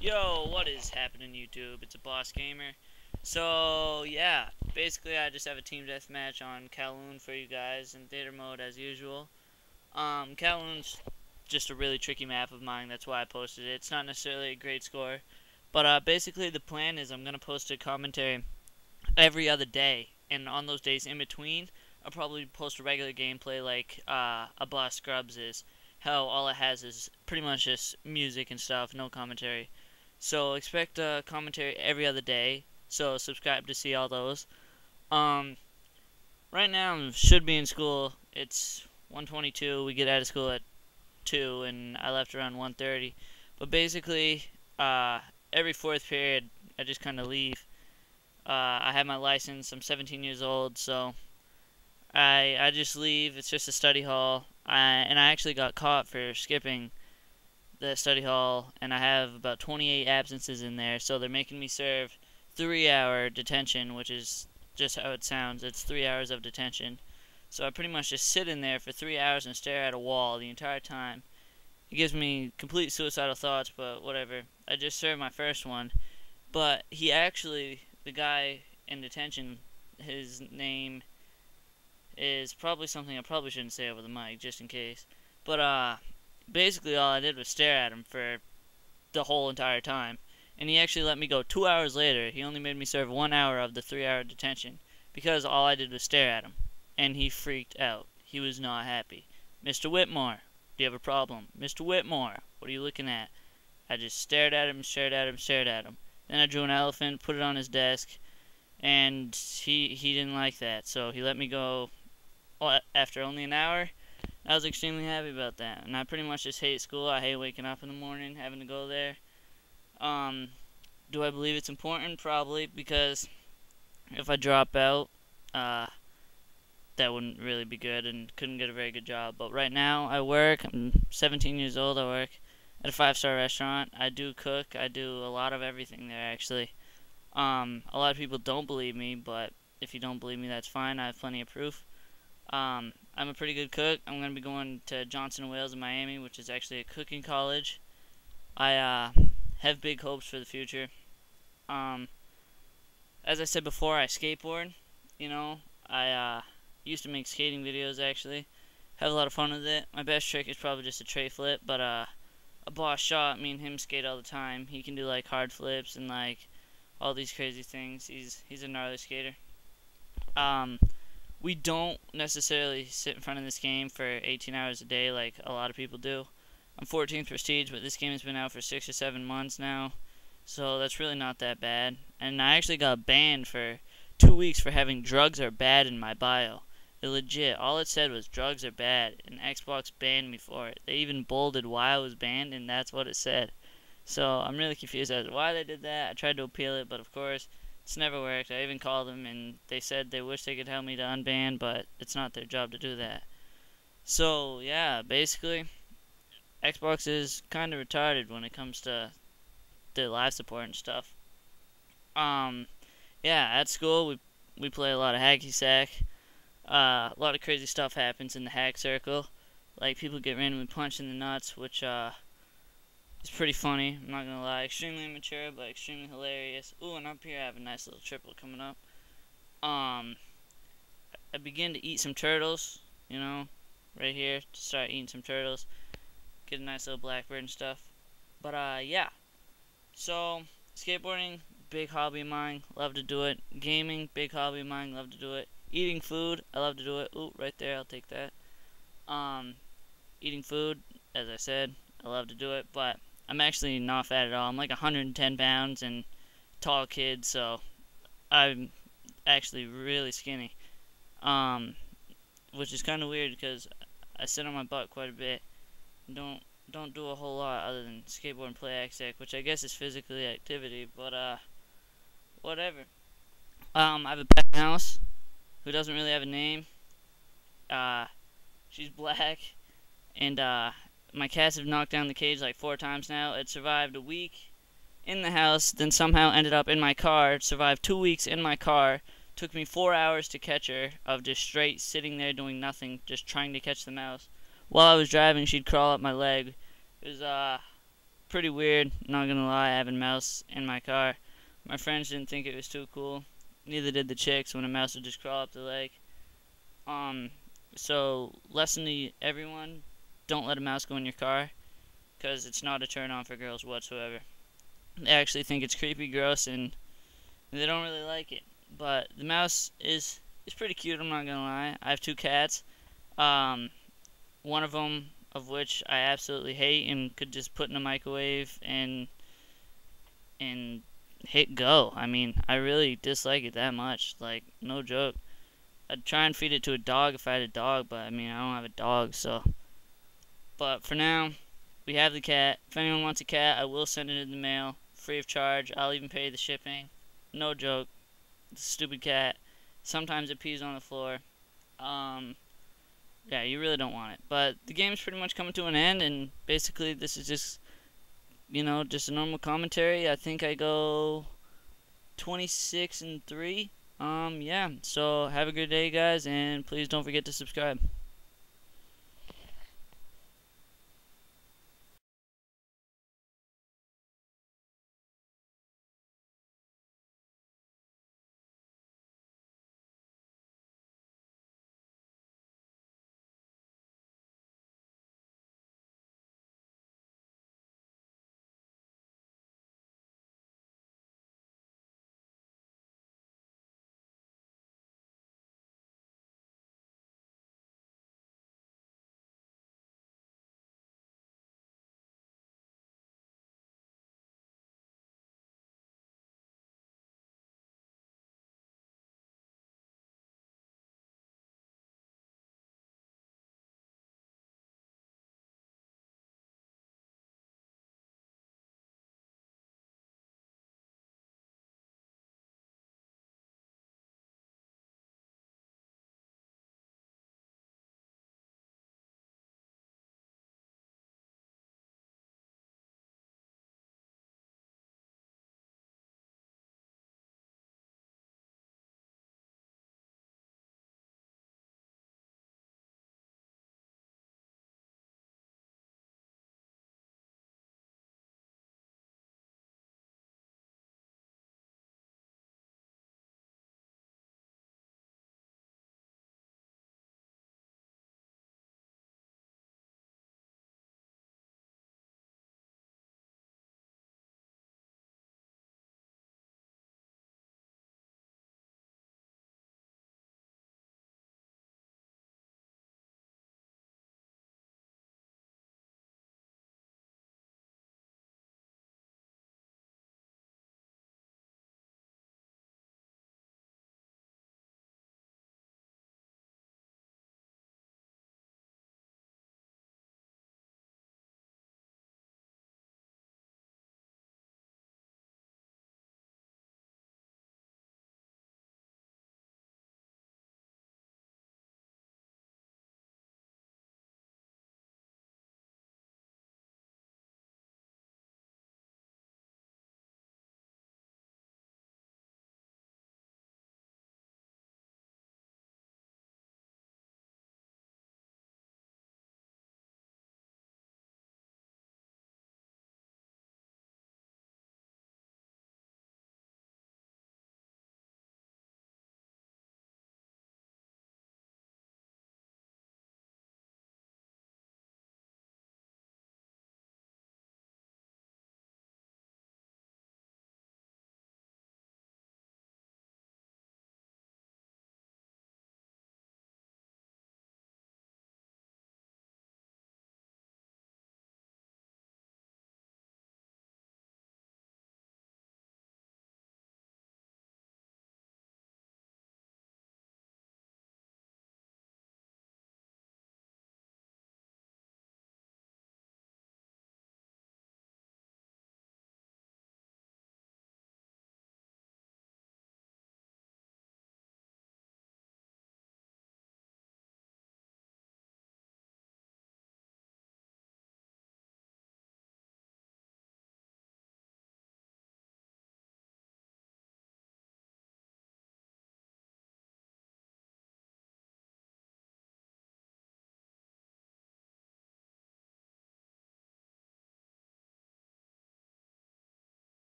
Yo, what is happening, YouTube? It's a Boss Gamer. So, yeah, basically I just have a team deathmatch on Kowloon for you guys in theater mode as usual. Kowloon's just a really tricky map of mine, that's why I posted it. It's not necessarily a great score, but basically the plan is I'm going to post a commentary every other day, and on those days in between, I'll probably post a regular gameplay like a Boss Scrubs is. How all it has is pretty much just music and stuff, no commentary. So expect a commentary every other day. So subscribe to see all those. Um, right now I should be in school. It's 1:22. We get out of school at 2, and I left around 1:30. But basically, every fourth period, I just kind of leave. I have my license. I'm 17 years old, so I just leave. It's just a study hall. And I actually got caught for skipping the study hall, and I have about 28 absences in there, so they're making me serve 3-hour detention, which is just how it sounds. It's 3 hours of detention. So I pretty much just sit in there for 3 hours and stare at a wall the entire time. It gives me complete suicidal thoughts, but whatever. I just served my first one. But he actually, the guy in detention, his name is probably something I probably shouldn't say over the mic, just in case. But, basically all I did was stare at him for the whole entire time. And he actually let me go 2 hours later. He only made me serve 1 hour of the 3-hour detention because all I did was stare at him. And he freaked out. He was not happy. Mr. Whitmore, do you have a problem? Mr. Whitmore, what are you looking at? I just stared at him, stared at him, stared at him. Then I drew an elephant, put it on his desk, and he didn't like that. So he let me go after only an hour. I was extremely happy about that. And I pretty much just hate school. I hate waking up in the morning, having to go there. Do I believe it's important? Probably, because if I drop out, that wouldn't really be good and couldn't get a very good job. But right now, I work. I'm 17 years old. I work at a 5-star restaurant. I do cook. I do a lot of everything there, actually. A lot of people don't believe me, but if you don't believe me, that's fine. I have plenty of proof. I'm a pretty good cook. I'm going to be going to Johnson & Wales in Miami, which is actually a cooking college. I have big hopes for the future. As I said before, I skateboard. You know, I used to make skating videos, actually. Have a lot of fun with it. My best trick is probably just a tray flip, but a boss shot, me and him skate all the time. He can do like hard flips and like all these crazy things. He's a gnarly skater. We don't necessarily sit in front of this game for 18 hours a day like a lot of people do. I'm 14th prestige, but this game has been out for 6 or 7 months now, so that's really not that bad. And I actually got banned for 2 weeks for having drugs are bad in my bio. It legit, all it said was drugs are bad, and Xbox banned me for it. They even bolded why I was banned, and that's what it said. So I'm really confused as to why they did that. I tried to appeal it, but of course, it's never worked. I even called them, and they said they wish they could help me to unban, but it's not their job to do that. So, yeah, basically, Xbox is kind of retarded when it comes to their live support and stuff. Yeah, at school, we play a lot of hacky sack. A lot of crazy stuff happens in the hack circle. Like, people get randomly punched in the nuts, which, it's pretty funny, I'm not gonna lie. Extremely immature, but extremely hilarious. Ooh, and up here I have a nice little triple coming up. I begin to eat some turtles, you know, right here. To start eating some turtles. Get a nice little blackbird and stuff. But, yeah. So, skateboarding, big hobby of mine. Love to do it. Gaming, big hobby of mine. Love to do it. Eating food, I love to do it. Ooh, right there, I'll take that. Eating food, as I said, I love to do it, but I'm actually not fat at all. I'm like 110 pounds and tall kid, so I'm actually really skinny. Which is kind of weird because I sit on my butt quite a bit. Don't do a whole lot other than skateboard and play X-Deck, which I guess is physically activity, but whatever. I have a pet mouse who doesn't really have a name. She's black, and my cats have knocked down the cage like 4 times now. It survived a week in the house, then somehow ended up in my car. It survived 2 weeks in my car. Took me 4 hours to catch her, of just straight sitting there doing nothing, just trying to catch the mouse. While I was driving, she'd crawl up my leg. It was pretty weird, not gonna lie, having a mouse in my car. My friends didn't think it was too cool. Neither did the chicks when a mouse would just crawl up the leg. So lesson to everyone, don't let a mouse go in your car, because it's not a turn on for girls whatsoever. They actually think it's creepy, gross, and they don't really like it. But the mouse is pretty cute, I'm not gonna lie. I have 2 cats. One of them of which I absolutely hate and could just put in a microwave and hit go. I mean, I really dislike it that much. Like, no joke. I'd try and feed it to a dog if I had a dog, but I mean, I don't have a dog, so. But for now, we have the cat. If anyone wants a cat, I will send it in the mail, free of charge. I'll even pay the shipping. No joke. It's a stupid cat. Sometimes it pees on the floor. Yeah, you really don't want it. But the game's pretty much coming to an end, and basically this is just, you know, just a normal commentary. I think I go 26-3. Yeah, so have a good day, guys, and please don't forget to subscribe.